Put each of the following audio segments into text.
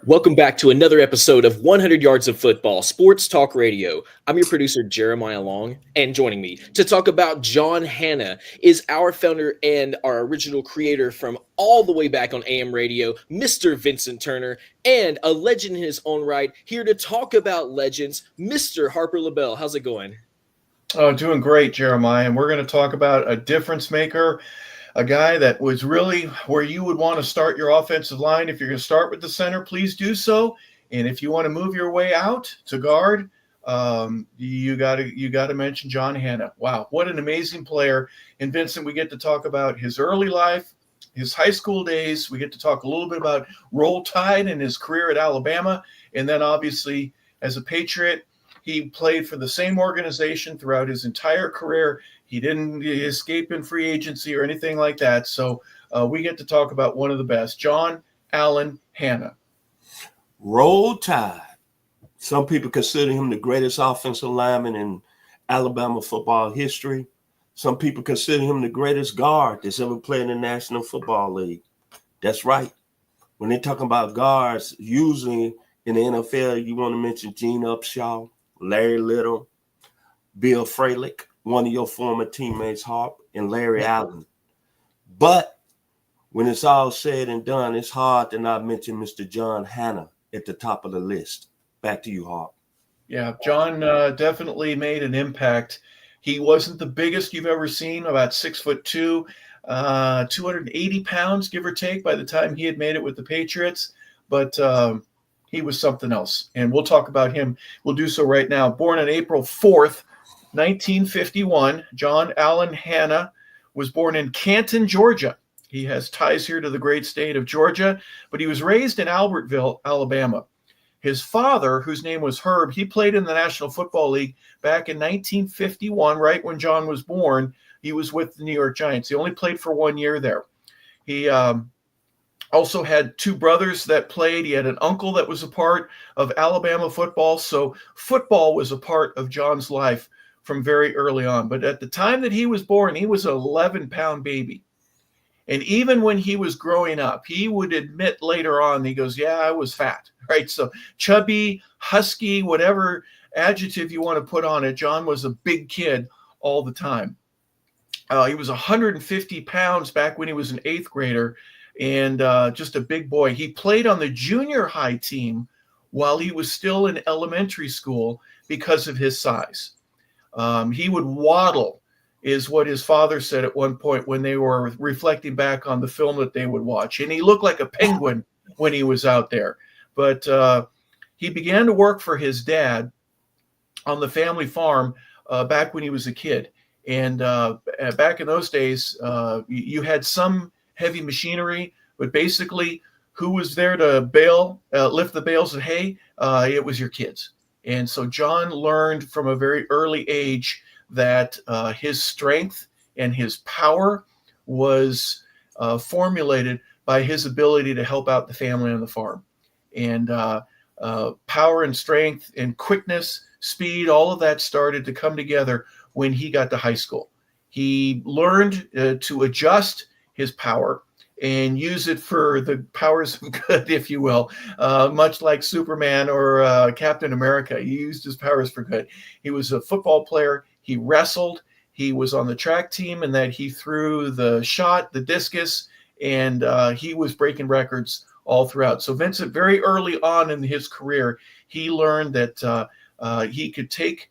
Welcome back to another episode of 100 Yards of Football, Sports Talk Radio. I'm your producer, Jeremiah Long, and joining me to talk about John Hannah is our founder and our original creator from all the way back on AM radio, Mr. Vincent Turner, and a legend in his own right, here to talk about legends, Mr. Harper LeBel. How's it going? Oh, doing great, Jeremiah. And we're going to talk about a difference maker, a guy that was really where you would want to start your offensive line. If you're going to start with the center, please do so. And if you want to move your way out to guard, you got to mention John Hannah. Wow, what an amazing player! And Vincent, we get to talk about his early life, his high school days. We get to talk a little bit about Roll Tide and his career at Alabama, and then obviously as a Patriot. He played for the same organization throughout his entire career. He didn't escape in free agency or anything like that. So we get to talk about one of the best, John Allen Hannah. Roll Tide. Some people consider him the greatest offensive lineman in Alabama football history. Some people consider him the greatest guard that's ever played in the National Football League. That's right. When they're talking about guards, usually in the NFL, you want to mention Gene Upshaw, Larry Little, Bill Fralick, one of your former teammates, Harp, and Larry Allen. But when it's all said and done, it's hard to not mention Mr. John Hannah at the top of the list. Back to you, Harp. Yeah, John definitely made an impact. He wasn't the biggest you've ever seen, about 6'2", 280 pounds, give or take, by the time he had made it with the Patriots. But he was something else, and we'll talk about him. We'll do so right now. Born on April 4th, 1951, John Allen Hannah was born in Canton, Georgia. He has ties here to the great state of Georgia, but he was raised in Albertville, Alabama. His father, whose name was Herb, he played in the National Football League back in 1951, right when John was born. He was with the New York Giants. He only played for 1 year there. He also had two brothers that played. He had an uncle that was a part of Alabama football. So football was a part of John's life from very early on. But at the time that he was born, he was an 11-pound baby. And even when he was growing up, he would admit later on, he goes, yeah, I was fat, right? So chubby, husky, whatever adjective you want to put on it, John was a big kid all the time. He was 150 pounds back when he was an eighth grader. And just a big boy. He played on the junior high team while he was still in elementary school because of his size. He would waddle, is what his father said at one point when they were reflecting back on the film that they would watch. And he looked like a penguin when he was out there. But he began to work for his dad on the family farm back when he was a kid. And back in those days, you had some heavy machinery, but basically who was there to lift the bales of hay? It was your kids. And so John learned from a very early age that his strength and his power was formulated by his ability to help out the family on the farm. And power and strength and quickness, speed, all of that started to come together when he got to high school. He learned to adjust his power and use it for the powers of good, if you will, much like Superman or Captain America. He used his powers for good. He was a football player. He wrestled. He was on the track team, and that he threw the shot, the discus, and he was breaking records all throughout. So Vincent, very early on in his career, he learned that he could take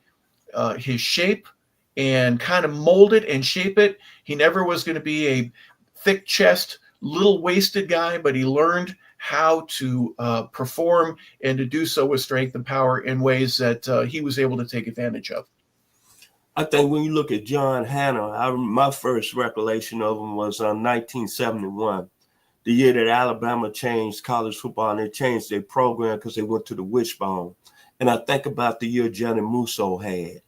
his shape and kind of mold it and shape it. He never was going to be a thick chest, little waisted guy, but he learned how to perform and to do so with strength and power in ways that he was able to take advantage of. I think when you look at John Hannah, my first recollection of him was 1971, the year that Alabama changed college football, and they changed their program because they went to the wishbone. And I think about the year Johnny Musso had.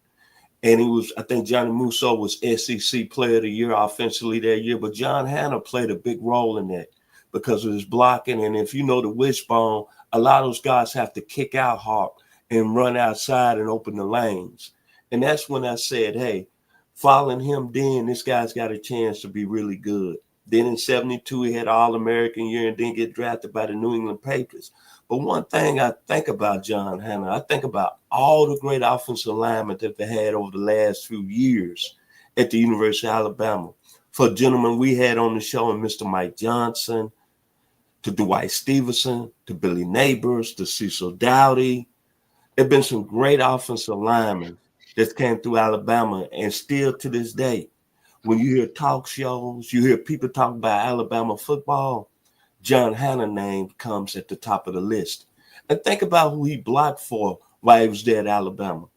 And I think Johnny Musso was SEC Player of the Year offensively that year, but John Hannah played a big role in that because of his blocking. And if you know the wishbone, a lot of those guys have to kick out hard and run outside and open the lanes. And that's when I said, hey, following him then, this guy's got a chance to be really good. Then in 72, he had an All-American year and then get drafted by the New England Patriots. But one thing I think about John Hannah, I think about all the great offensive linemen that they had over the last few years at the University of Alabama. For gentlemen we had on the show, and Mr. Mike Johnson, to Dwight Stevenson, to Billy Neighbors, to Cecil Dowdy. There have been some great offensive linemen that came through Alabama, and still to this day, when you hear talk shows, you hear people talk about Alabama football, John Hanna's name comes at the top of the list. And think about who he blocked for while he was there at Alabama.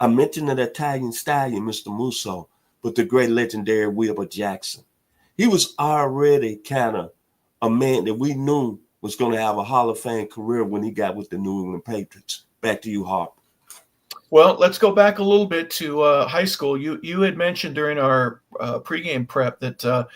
I mentioned the Italian stallion, Mr. Musso, but the great legendary Wilbur Jackson. He was already kind of a man that we knew was going to have a Hall of Fame career when he got with the New England Patriots. Back to you, Harper. Well, let's go back a little bit to high school. You had mentioned during our pregame prep that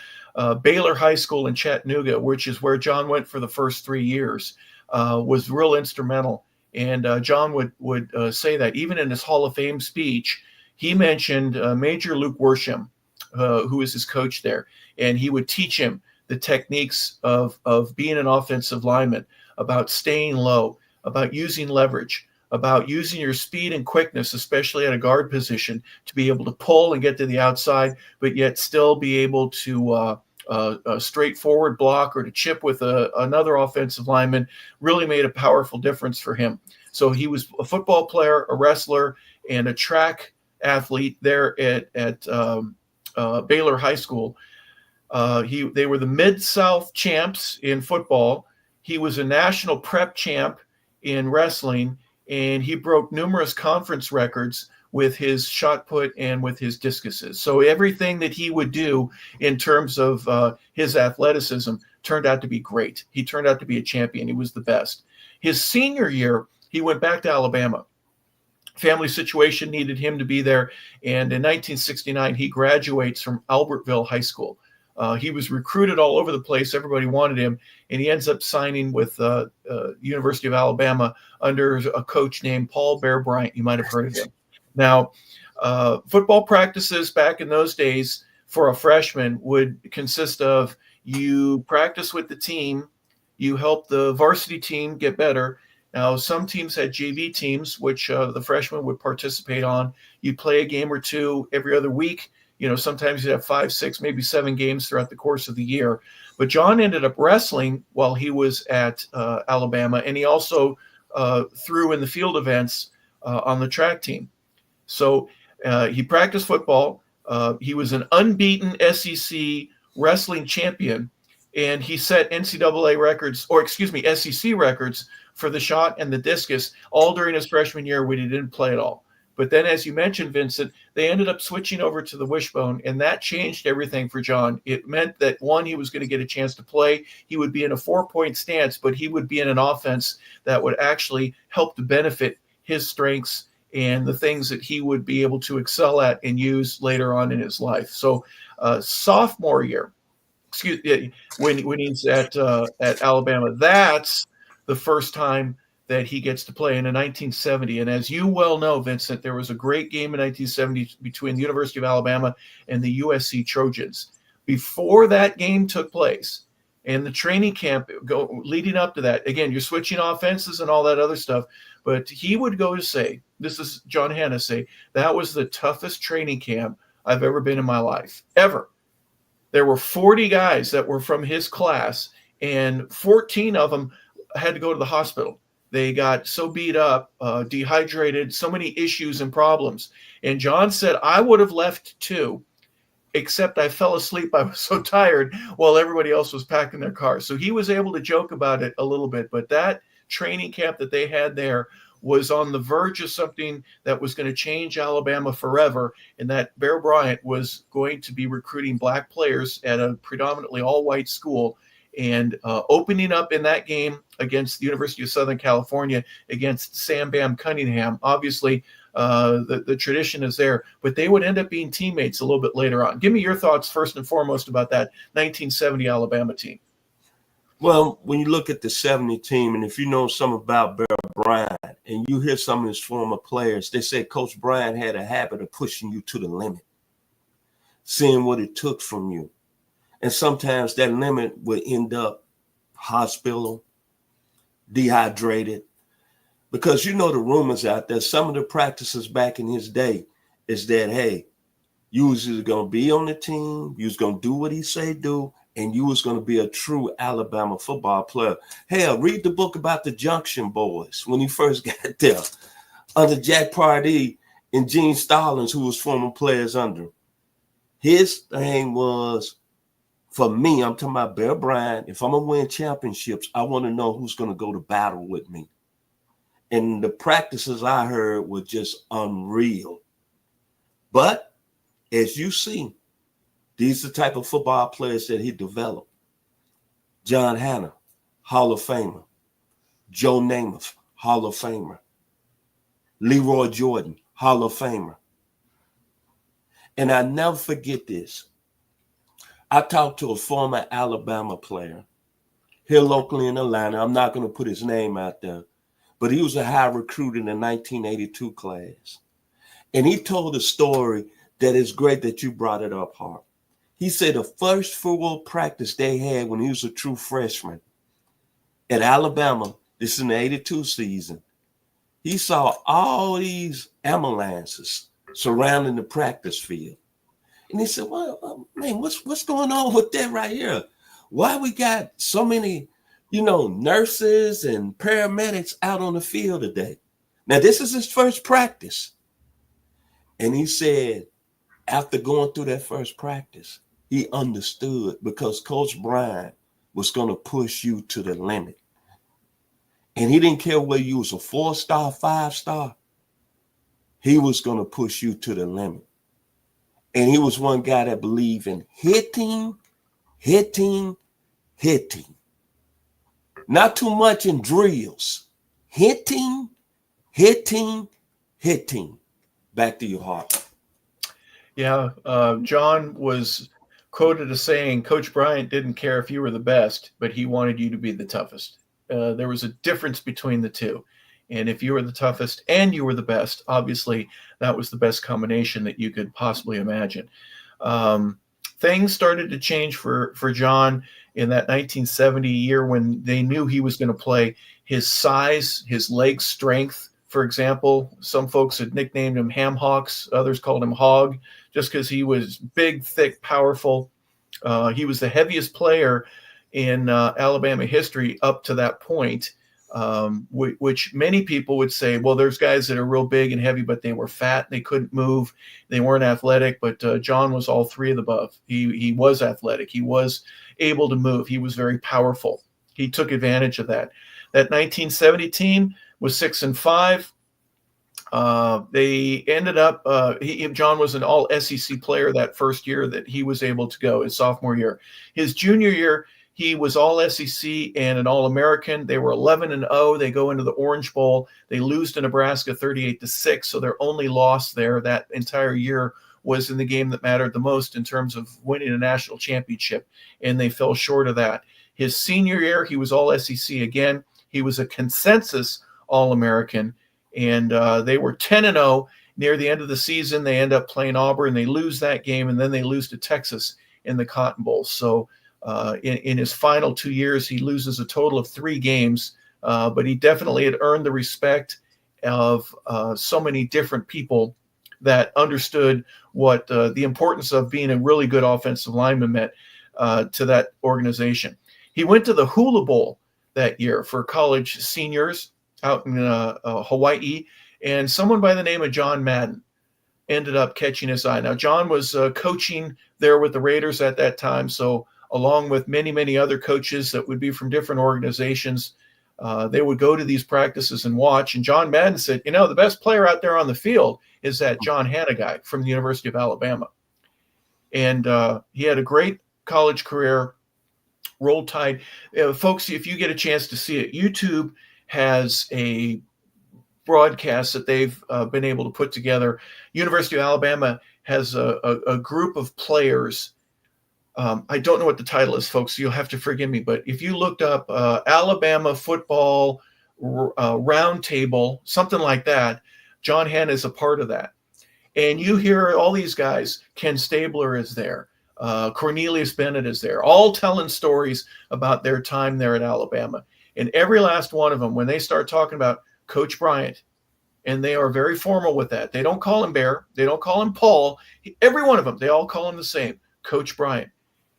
Baylor High School in Chattanooga, which is where John went for the first 3 years, was real instrumental. And John would say that even in his Hall of Fame speech, he mentioned Major Luke Worsham, who was his coach there, and he would teach him the techniques of being an offensive lineman, about staying low, about using leverage, about using your speed and quickness, especially at a guard position, to be able to pull and get to the outside, but yet still be able to a straightforward block or to chip with another offensive lineman. Really made a powerful difference for him. So he was a football player, a wrestler, and a track athlete there at Baylor High School. They were the Mid-South champs in football. He was a national prep champ in wrestling, and he broke numerous conference records with his shot put and with his discuses. So everything that he would do in terms of his athleticism turned out to be great. He turned out to be a champion. He was the best. His senior year, he went back to Alabama. Family situation needed him to be there. And in 1969, he graduates from Albertville High School. He was recruited all over the place. Everybody wanted him, and he ends up signing with University of Alabama under a coach named Paul Bear Bryant. You might have heard of him. Now, football practices back in those days for a freshman would consist of you practice with the team, you help the varsity team get better. Now, some teams had JV teams, which the freshmen would participate on. You'd play a game or two every other week. You know, sometimes you'd have 5, 6, maybe 7 games throughout the course of the year. But John ended up wrestling while he was at Alabama, and he also threw in the field events on the track team. So he practiced football. He was an unbeaten SEC wrestling champion, and he set NCAA records, or excuse me, SEC records for the shot and the discus all during his freshman year when he didn't play at all. But then, as you mentioned, Vincent, they ended up switching over to the wishbone, and that changed everything for John. It meant that, one, he was going to get a chance to play. He would be in a 4-point stance, but he would be in an offense that would actually help to benefit his strengths and the things that he would be able to excel at and use later on in his life. So sophomore year, when he's at Alabama, that's the first time that he gets to play in 1970. And as you well know, Vincent, there was a great game in 1970 between the University of Alabama and the USC Trojans. Before that game took place, and the training camp leading up to that, again, you're switching offenses and all that other stuff, but he would go to say, this is John Hannah say, that was the toughest training camp I've ever been in my life, ever. There were 40 guys that were from his class, and 14 of them had to go to the hospital. They got so beat up, dehydrated, so many issues and problems. And John said, I would have left too, except I fell asleep. I was so tired while everybody else was packing their cars. So he was able to joke about it a little bit. But that training camp that they had there was on the verge of something that was going to change Alabama forever, and that Bear Bryant was going to be recruiting black players at a predominantly all-white school, and opening up in that game against the University of Southern California against Sam Bam Cunningham. Obviously, the tradition is there, but they would end up being teammates a little bit later on. Give me your thoughts first and foremost about that 1970 Alabama team. Well, when you look at the 70 team, and if you know something about Bear Bryant and you hear some of his former players, they say Coach Bryant had a habit of pushing you to the limit, seeing what it took from you. And sometimes that limit would end up hospital, dehydrated. Because the rumors out there, some of the practices back in his day is that, hey, you was either going to be on the team, you was going to do what he say do, and you was going to be a true Alabama football player. Hell, read the book about the Junction Boys when he first got there, under Jack Pardee and Gene Stallings, who was former players under him. His thing was, for me, I'm talking about Bear Bryant, if I'm going to win championships, I want to know who's going to go to battle with me. And the practices I heard were just unreal. But as you see, these are the type of football players that he developed. John Hannah, Hall of Famer. Joe Namath, Hall of Famer. Leroy Jordan, Hall of Famer. And I never forget this. I talked to a former Alabama player here locally in Atlanta. I'm not going to put his name out there, but he was a high recruit in the 1982 class. And he told a story that is great that you brought it up, Harp. He said the first football practice they had when he was a true freshman at Alabama, this is in the 82 season, he saw all these ambulances surrounding the practice field. And he said, well, man, what's going on with that right here? Why we got so many, nurses and paramedics out on the field today? Now, this is his first practice. And he said, after going through that first practice, he understood because Coach Bryant was going to push you to the limit. And he didn't care whether you was a 4-star, 5-star. He was going to push you to the limit. And he was one guy that believed in hitting. Not too much in drills. Hitting. Back to your heart. Yeah, John was quoted as saying, Coach Bryant didn't care if you were the best, but he wanted you to be the toughest. There was a difference between the two. And if you were the toughest and you were the best, obviously that was the best combination that you could possibly imagine. Things started to change for John in that 1970 year when they knew he was going to play. His size, his leg strength, for example, some folks had nicknamed him Ham Hocks, others called him Hog, just because he was big, thick, powerful. He was the heaviest player in Alabama history up to that point. Which many people would say, well, there's guys that are real big and heavy, but they were fat. They couldn't move. They weren't athletic. But John was all three of the above. He was athletic. He was able to move. He was very powerful. He took advantage of that. That 1970 team was 6-5. They ended up, John was an all SEC player that first year that he was able to go, his sophomore year. His junior year, he was all SEC and an All-American. They were 11-0. They go into the Orange Bowl. They lose to Nebraska 38-6. So their only loss there that entire year was in the game that mattered the most in terms of winning a national championship. And they fell short of that. His senior year, he was all SEC again. He was a consensus All-American. And they were 10-0 near the end of the season. They end up playing Auburn. They lose that game. And then they lose to Texas in the Cotton Bowl. So in his final 2 years, he loses a total of 3 games, but he definitely had earned the respect of so many different people that understood what the importance of being a really good offensive lineman meant to that organization. He went to the Hula Bowl that year for college seniors out in Hawaii, and someone by the name of John Madden ended up catching his eye. Now, John was coaching there with the Raiders at that time, so along with many, many other coaches that would be from different organizations, they would go to these practices and watch. And John Madden said, the best player out there on the field is that John Hannah guy from the University of Alabama. And he had a great college career, Roll Tide. Folks, if you get a chance to see it, YouTube has a broadcast that they've been able to put together. University of Alabama has a group of players. I don't know what the title is, folks, so you'll have to forgive me. But if you looked up Alabama football roundtable, something like that, John Hannah is a part of that. And you hear all these guys. Ken Stabler is there. Cornelius Bennett is there, all telling stories about their time there at Alabama. And every last one of them, when they start talking about Coach Bryant, and they are very formal with that. They don't call him Bear. They don't call him Paul. Every one of them, they all call him the same, Coach Bryant.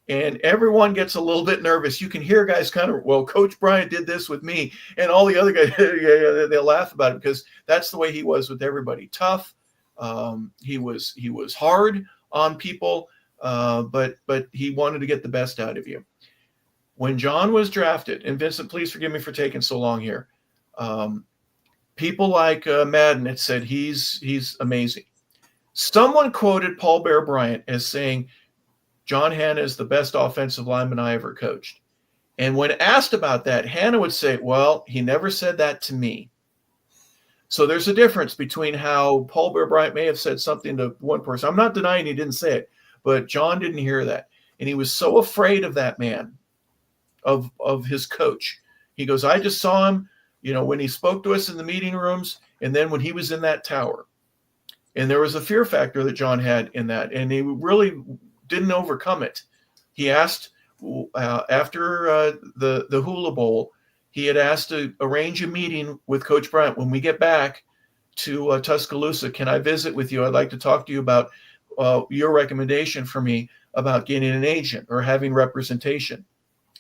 And everyone gets a little bit nervous. You can hear guys kind of, well, Coach Bryant did this with me. And all the other guys, they'll laugh about it because that's the way he was with everybody. Tough. He was hard on people, but he wanted to get the best out of you. When John was drafted, and Vincent, please forgive me for taking so long here. People like Madden had said he's amazing. Someone quoted Paul Bear Bryant as saying, John Hannah is the best offensive lineman I ever coached. And when asked about that, Hannah would say, well, he never said that to me. So there's a difference between how Paul Bear Bryant may have said something to one person. I'm not denying he didn't say it, but John didn't hear that. And he was so afraid of that man, of his coach. He goes, I just saw him, when he spoke to us in the meeting rooms, and then when he was in that tower. And there was a fear factor that John had in that, and he really didn't overcome it. He asked after the Hula Bowl, he had asked to arrange a meeting with Coach Bryant. When we get back to Tuscaloosa, can I visit with you? I'd like to talk to you about your recommendation for me about getting an agent or having representation.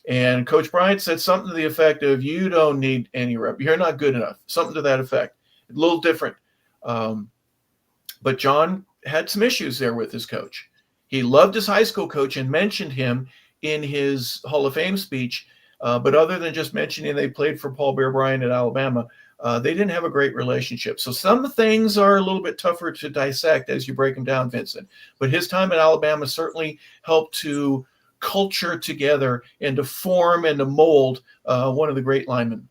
And Coach Bryant said something to the effect of, you don't need any rep. You're not good enough. Something to that effect. A little different. But John had some issues there with his coach. He loved his high school coach and mentioned him in his Hall of Fame speech. But other than just mentioning they played for Paul Bear Bryant at Alabama, they didn't have a great relationship. So some things are a little bit tougher to dissect as you break them down, Vincent. But his time at Alabama certainly helped to culture together and to form and to mold one of the great linemen.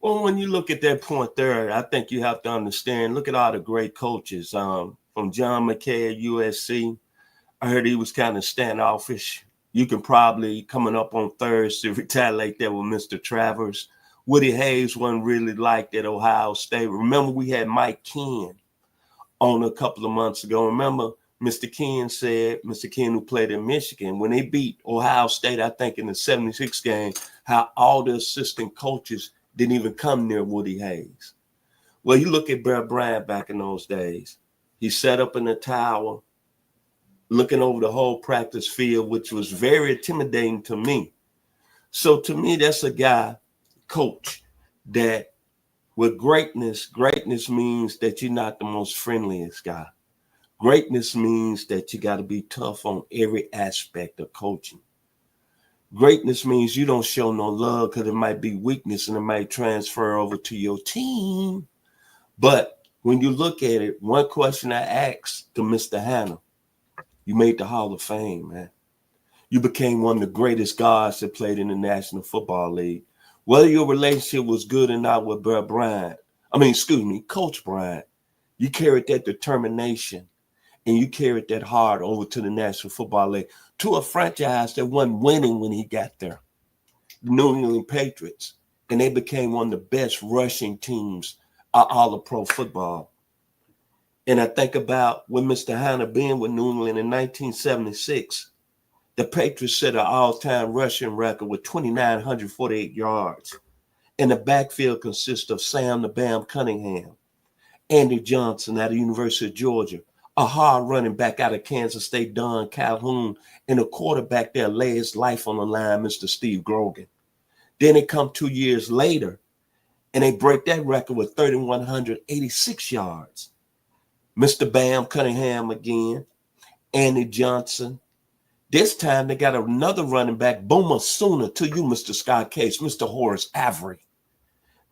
Well, when you look at that point there, I think you have to understand, look at all the great coaches. From John McKay at USC, I heard he was kind of standoffish. You can probably, coming up on Thursday, retaliate there with Mr. Travers. Woody Hayes wasn't really liked at Ohio State. Remember, we had Mike Ken on a couple of months ago. Remember, Mr. Ken said, Mr. Ken who played in Michigan, when they beat Ohio State, I think in the 76 game, how all the assistant coaches didn't even come near Woody Hayes. Well, you look at Bear Bryant back in those days. He sat up in the tower, looking over the whole practice field, which was very intimidating to me. So to me, that's a guy, coach, that with greatness means that you're not the most friendliest guy. Greatness means that you got to be tough on every aspect of coaching. Greatness means you don't show no love because it might be weakness and it might transfer over to your team. But when you look at it, one question I asked to Mr. Hannah, you made the Hall of Fame, man. You became one of the greatest guards that played in the National Football League. Whether your relationship was good or not with Coach Bryant, you carried that determination and you carried that heart over to the National Football League, to a franchise that wasn't winning when he got there, the New England Patriots. And they became one of the best rushing teams of all of pro football. And I think about when Mr. Hannah being with New England in 1976, the Patriots set an all-time rushing record with 2,948 yards. And the backfield consists of Sam the Bam Cunningham, Andy Johnson out of the University of Georgia, a hard running back out of Kansas State, Don Calhoun, and a quarterback there lay his life on the line, Mr. Steve Grogan. Then they come 2 years later, and they break that record with 3,186 yards. Mr. Bam Cunningham again, Andy Johnson. This time they got another running back, Boomer Sooner, to you, Mr. Scott Case, Mr. Horace Avery.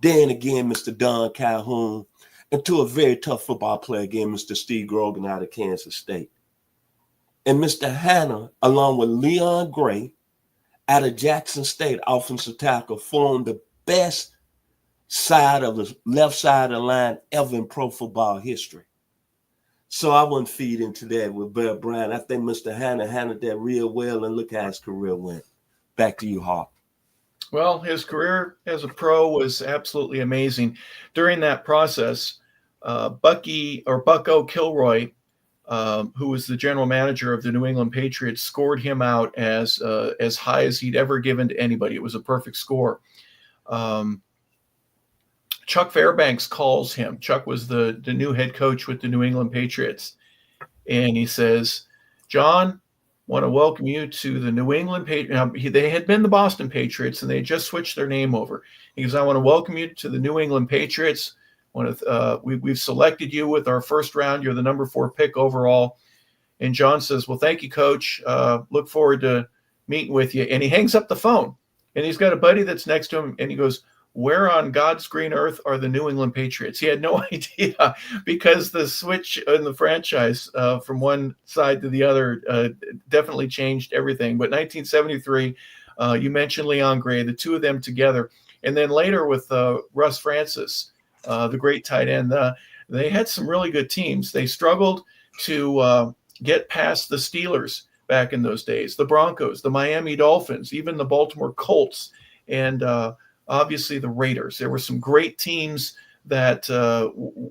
Then again, Mr. Don Calhoun, and to a very tough football player again, Mr. Steve Grogan out of Kansas State. And Mr. Hannah, along with Leon Gray, out of Jackson State, offensive tackle, formed the best side of the left side of the line ever in pro football history. So I wouldn't feed into that with Bear Bryant. I think Mr. Hannah handled that real well, and look how his career went. Back to you, Harp. Well, his career as a pro was absolutely amazing. During that process, Bucko Kilroy who was the general manager of the New England Patriots, scored him out as high as he'd ever given to anybody. It was a perfect score. Chuck Fairbanks calls him. Chuck was the new head coach with the New England Patriots. And he says, John, want to welcome you to the New England Patriots. They had been the Boston Patriots, and they had just switched their name over. He goes, I want to welcome you to the New England Patriots. We've selected you with our first round. You're the number 4 pick overall. And John says, well, thank you, Coach. Look forward to meeting with you. And he hangs up the phone. And he's got a buddy that's next to him, and he goes, where on God's green earth are the New England Patriots? He had no idea, because the switch in the franchise from one side to the other definitely changed everything. But 1973, you mentioned Leon Gray, the two of them together. And then later with Russ Francis, the great tight end, they had some really good teams. They struggled to get past the Steelers back in those days, the Broncos, the Miami Dolphins, even the Baltimore Colts, and obviously the Raiders. There were some great teams that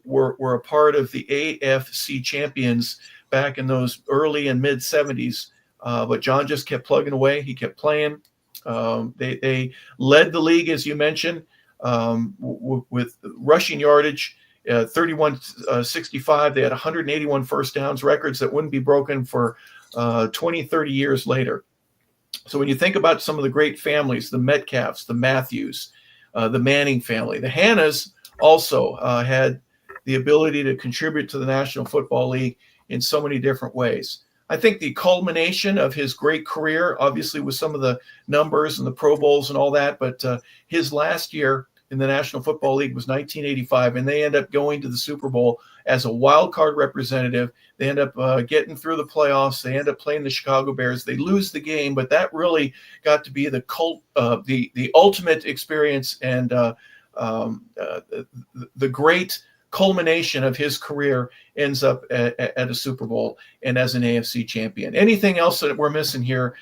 were a part of the AFC champions back in those early and mid 70s. But John just kept plugging away. He kept playing. They led the league, as you mentioned, with rushing yardage, 31-65. They had 181 first downs, records that wouldn't be broken for 20, 30 years later. So when you think about some of the great families, the Metcalfs, the Matthews, the Manning family, the Hannas also had the ability to contribute to the National Football League in so many different ways. I think the culmination of his great career, obviously, with some of the numbers and the Pro Bowls and all that, but his last year in the National Football League was 1985, and they end up going to the Super Bowl as a wild card representative. They end up getting through the playoffs. They end up playing the Chicago Bears. They lose the game, but that really got to be the ultimate experience and the great culmination of his career ends up at a Super Bowl and as an AFC champion. Anything else that we're missing here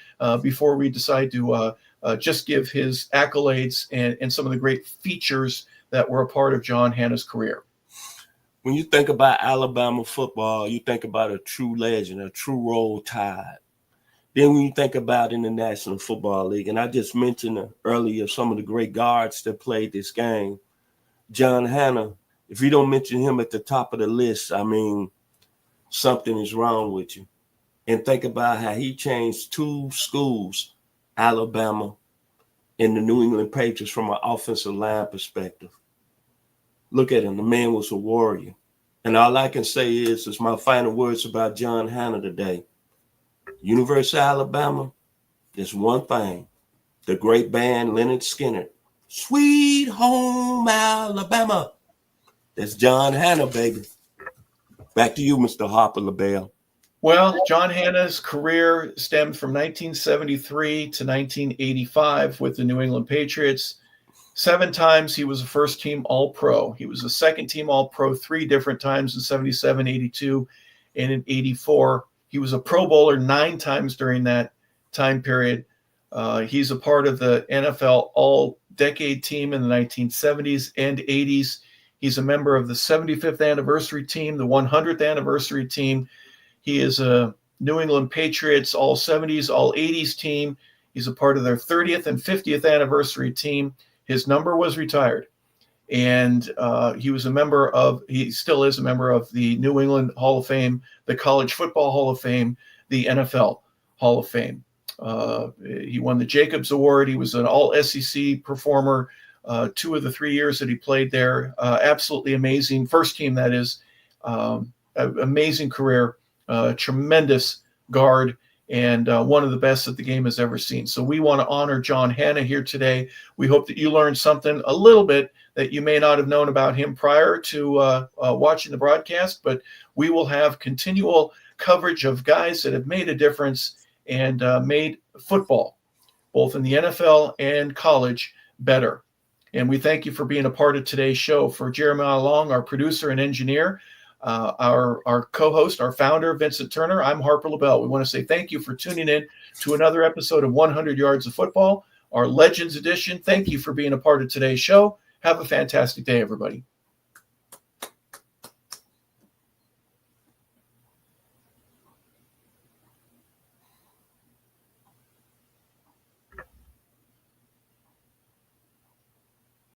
before we decide to just give his accolades and some of the great features that were a part of John Hanna's career? When you think about Alabama football, you think about a true legend, a true Roll Tide. Then when you think about in the National Football League, and I just mentioned earlier some of the great guards that played this game, John Hanna, if you don't mention him at the top of the list, I mean, something is wrong with you. And think about how he changed 2 schools, Alabama and the New England Patriots, from an offensive line perspective. Look at him. The man was a warrior. And all I can say is my final words about John Hanna today. University of Alabama, there's one thing. The great band Leonard Skinner, Sweet Home Alabama. That's John Hanna, baby. Back to you, Mr. Harper LeBel. Well, John Hanna's career stemmed from 1973 to 1985 with the New England Patriots. 7 times he was a first-team All-Pro. He was a second-team All-Pro 3 different times in 77, 82, and in 84. He was a Pro Bowler 9 times during that time period. He's a part of the NFL All-Decade team in the 1970s and 80s. He's a member of the 75th anniversary team, the 100th anniversary team. He is a New England Patriots All-70s, All-80s team. He's a part of their 30th and 50th anniversary team. His number was retired. And he still is a member of the New England Hall of Fame, the College Football Hall of Fame, the NFL Hall of Fame. He won the Jacobs Award. He was an all-SEC performer 2 of the 3 years that he played there. Absolutely amazing. First team, that is. Amazing career. Tremendous guard. And one of the best that the game has ever seen. So we want to honor John Hanna here today. We hope that you learned something a little bit that you may not have known about him prior to watching the broadcast, but we will have continual coverage of guys that have made a difference and made football, both in the NFL and college, better. And we thank you for being a part of today's show. For Jeremiah Long, our producer and engineer, our co-host, our founder, Vincent Turner, I'm Harper LeBel. We want to say thank you for tuning in to another episode of 100 Yards of Football, our Legends Edition. Thank you for being a part of today's show. Have a fantastic day, everybody.